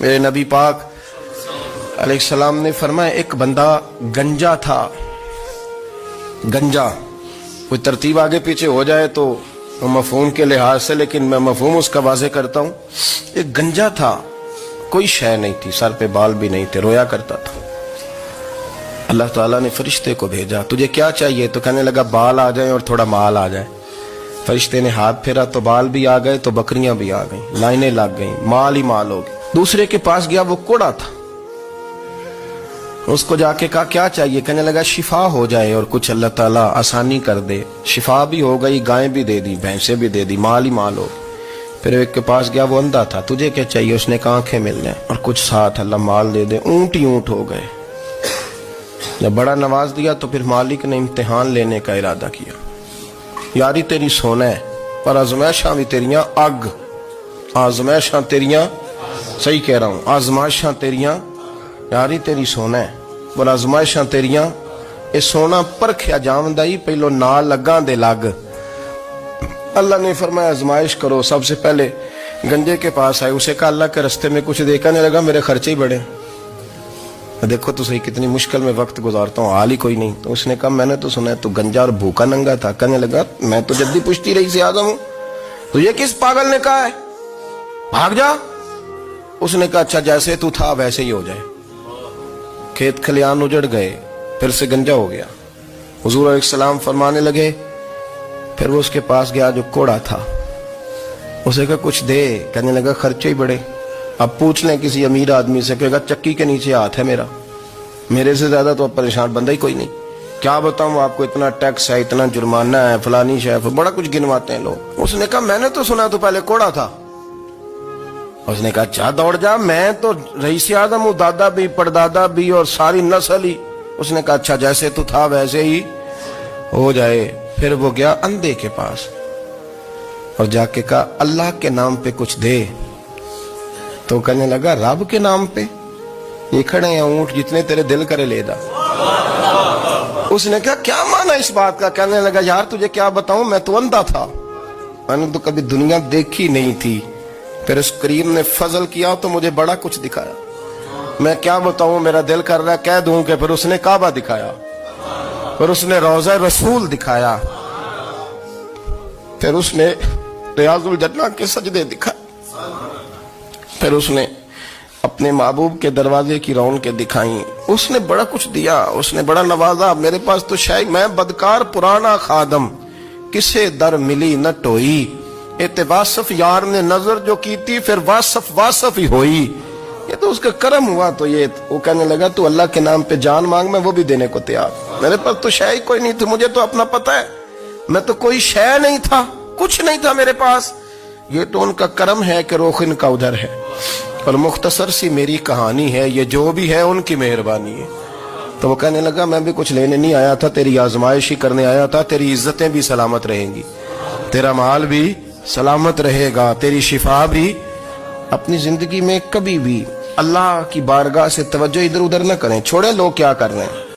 میرے نبی پاک علیہ السلام نے فرمایا ایک بندہ گنجا تھا. گنجا کوئی ترتیب آگے پیچھے ہو جائے تو مفہوم کے لحاظ سے، لیکن میں مفہوم اس کا واضح کرتا ہوں. ایک گنجا تھا، کوئی شے نہیں تھی، سر پہ بال بھی نہیں تھے، رویا کرتا تھا. اللہ تعالیٰ نے فرشتے کو بھیجا، تجھے کیا چاہیے؟ تو کہنے لگا بال آ جائیں اور تھوڑا مال آ جائے. فرشتے نے ہاتھ پھیرا تو بال بھی آ گئے تو بکریاں بھی آ گئیں، لائنیں لگ گئیں، مال ہی مال ہو گئے. دوسرے کے پاس گیا، وہ کوڑا تھا. اس کو جا کے کہا کیا چاہیے؟ کہنے لگا شفا ہو جائے اور کچھ اللہ تعالیٰ آسانی کر دے. شفا بھی ہو گئی، گائیں بھی دے دی، بھینسیں بھی دے دی، مال ہی مال ہو. پھر ایک کے پاس گیا، وہ اندھا تھا، تجھے کیا چاہیے؟ اس نے کہا آنکھیں مل جائیں اور کچھ ساتھ اللہ مال دے دے. اونٹ ہی اونٹ ہو گئے. جب بڑا نواز دیا تو پھر مالک نے امتحان لینے کا ارادہ کیا. یاری تیری سونا ہے پر آزمائشاں بھی تیریاں اگ. آزمائشاں تیریاں، صحیح کہہ رہا ہوں، آزمائشاں تیریاں. یاری تیری سونا ہے پر آزمائشاں تیریاں. اے سونا پرکھیا جاوندا ہی پہلو نال لگاں دے لگ. اللہ نے فرمایا آزمائش کرو. سب سے پہلے گنجے کے پاس آئے، اسے کہا اللہ کے رستے میں کچھ دیکھنے لگا، میرے خرچے ہی بڑے. دیکھو تو صحیح کتنی مشکل میں وقت گزارتا ہوں، حال ہی کوئی نہیں. تو اس نے کہا میں نے تو سنا ہے تو گنجا اور بھوکا ننگا تھا. کہنے لگا میں تو جدی پشتی رہی سے اعظم ہوں. تو یہ کس پاگل نے کہا ہے بھاگ جا؟ اس نے کہا اچھا جیسے تو تھا ویسے ہی ہو جائے. کھیت کھلیان اجڑ گئے، پھر سے گنجا ہو گیا. حضور علیہ السلام فرمانے لگے. پھر وہ اس کے پاس گیا جو کوڑا تھا، اسے کہا کچھ دے. کہنے لگا خرچے ہی بڑے. اب پوچھ لیں کسی امیر آدمی سے، کہے گا چکی کے نیچے ہاتھ ہے میرا، میرے سے زیادہ تو اب پریشان بندہ ہی کوئی نہیں. کیا بتاؤں آپ کو، اتنا ٹیکس ہے، اتنا جرمانہ ہے، فلانی شے، بڑا کچھ گنواتے ہیں لوگ. اس نے کہا میں نے تو سنا تو پہلے کوڑا تھا. اس نے کہا اچھا دوڑ جا، میں تو رئیس اعظم ہوں، دادا بھی پردادا بھی اور ساری نسل ہی. اس نے کہا اچھا جیسے تو تھا ویسے ہی ہو جائے. پھر وہ گیا اندھے کے پاس اور جا کے کہا اللہ کے نام پہ کچھ دے. تو کہنے لگا رب کے نام پہ؟ یہ کھڑے ہیں اونٹ، جتنے تیرے دل کرے لے دا. اس نے کہا کیا معنی اس بات کا؟ کہنے لگا یار تجھے کیا بتاؤں، میں تو اندھا تھا، میں نے تو کبھی دنیا دیکھی نہیں تھی. پھر اس کریم نے فضل کیا تو مجھے بڑا کچھ دکھایا. میں کیا بتاؤں، میرا دل کر رہا ہے کہہ دوں کہ پھر اس نے کعبہ دکھایا، پھر اس نے روضہ رسول دکھایا، پھر اس نے ریاض الجنہ کے سجدے دکھائے، پھر اس نے اپنے محبوب کے دروازے کی رونقیں دکھائیں. اس نے بڑا کچھ دیا، اس نے بڑا نوازا. میرے پاس تو شاید میں بدکار پرانا خادم، کسے در ملی نہ ٹوئی. واصف یار نے نظر جو کی تھی پھر واصف ہی ہوئی. یہ تو اس کا کرم ہوا. تو یہ وہ کہنے لگا تو اللہ کے نام پہ جان مانگ، میں وہ بھی دینے کو تیار. میرے پاس تو شے کوئی نہیں تھی، مجھے تو اپنا پتہ ہے، میں تو کوئی شے نہیں تھا، کچھ نہیں تھا میرے پاس. یہ تو ان کا کرم ہے کہ رخ ان کا ادھر ہے. اور مختصر سی میری کہانی ہے، یہ جو بھی ہے ان کی مہربانی ہے. تو وہ کہنے لگا میں بھی کچھ لینے نہیں آیا تھا، تیری آزمائش ہی کرنے آیا تھا. تیری عزتیں بھی سلامت رہیں گی، تیرا مال بھی سلامت رہے گا، تیری شفا بھی. اپنی زندگی میں کبھی بھی اللہ کی بارگاہ سے توجہ ادھر ادھر نہ کریں. چھوڑیں لوگ کیا کر رہے ہیں،